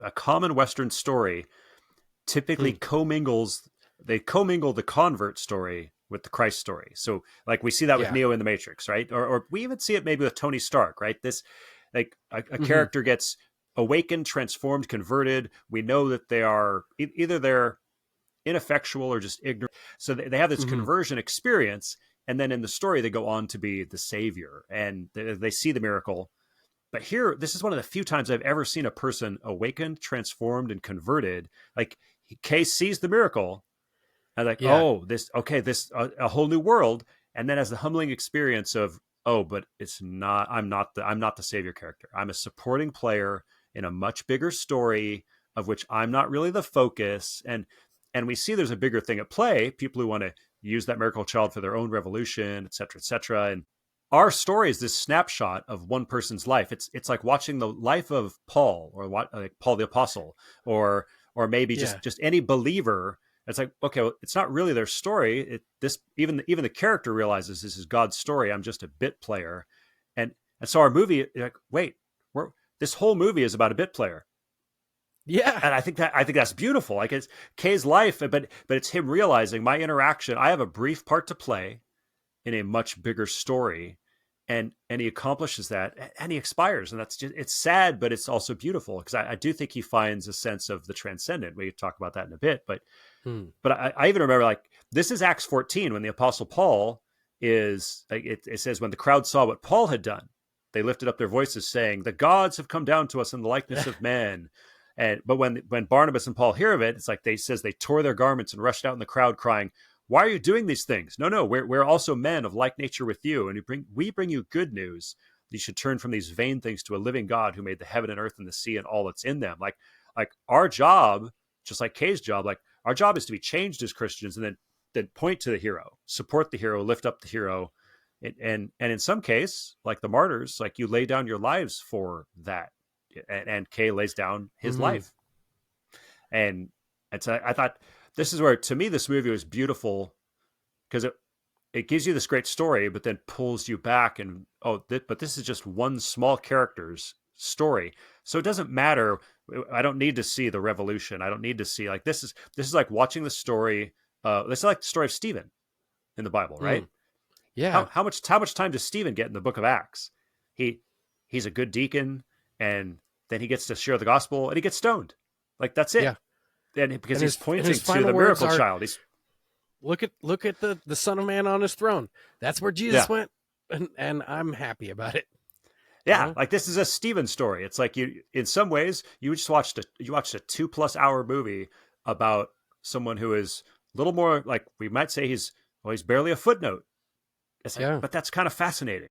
a common Western story typically Hmm. commingle the convert story with the Christ story. So like we see that with Yeah. Neo in the Matrix, right? Or we even see it maybe with Tony Stark, right? This like a Hmm. character gets awakened, transformed, converted. We know that they are either they're ineffectual or just ignorant. So they have this Hmm. conversion experience, and then in the story they go on to be the savior, and they see the miracle. But here, this is one of the few times I've ever seen a person awakened, transformed, and converted. Like Kay sees the miracle, and like, Yeah. oh, this okay, this a whole new world, and then has the humbling experience of, oh, but it's not. I'm not the savior character. I'm a supporting player in a much bigger story of which I'm not really the focus. And we see there's a bigger thing at play. People who want to use that miracle child for their own revolution, et cetera, et cetera. And our story is this snapshot of one person's life. It's like watching the life of Paul, or what, like Paul the Apostle, or maybe Yeah. just any believer. It's like, okay, well, it's not really their story. This even the character realizes this is God's story. I'm just a bit player, and so our movie, like, wait, we're this whole movie is about a bit player, Yeah. and I think that's beautiful. Like it's Kay's life, but it's him realizing my interaction. I have a brief part to play in a much bigger story, and he accomplishes that, and he expires, and that's just it's sad, but it's also beautiful because I do think he finds a sense of the transcendent. We talk about that in a bit, Hmm. but I even remember, like, this is Acts 14 when the Apostle Paul is like, it says when the crowd saw what Paul had done, they lifted up their voices saying, the gods have come down to us in the likeness of men. And but when Barnabas and Paul hear of it, it's like they tore their garments and rushed out in the crowd crying, why are you doing these things? No, we're also men of like nature with you, and we bring you good news. You should turn from these vain things to a living God who made the heaven and earth and the sea and all that's in them. Like our job, just like Kay's job, like our job is to be changed as Christians, and then point to the hero, support the hero, lift up the hero, and in some case, like the martyrs, like you lay down your lives for that, and Kay lays down his Hmm. life, and so I thought this is where, to me, this movie was beautiful because it gives you this great story, but then pulls you back, and but this is just one small character's story, so it doesn't matter. I don't need to see the revolution. I don't need to see, like, this is like watching the story. This is like the story of Stephen in the Bible, Hmm. right? Yeah. How much time does Stephen get in the book of Acts? He he's a good deacon, and then he gets to share the gospel, and he gets stoned. Like that's it. Yeah. And because And he's his pointing to final the words miracle are, child. He's look at the Son of Man on his throne. That's where Jesus Yeah. went, and I'm happy about it. You Yeah, know. like this is a Steven story. It's like you, in some ways, you watched a 2+ hour movie about someone who is a little more, like, we might say he's barely a footnote. It's like, Yeah. but that's kind of fascinating.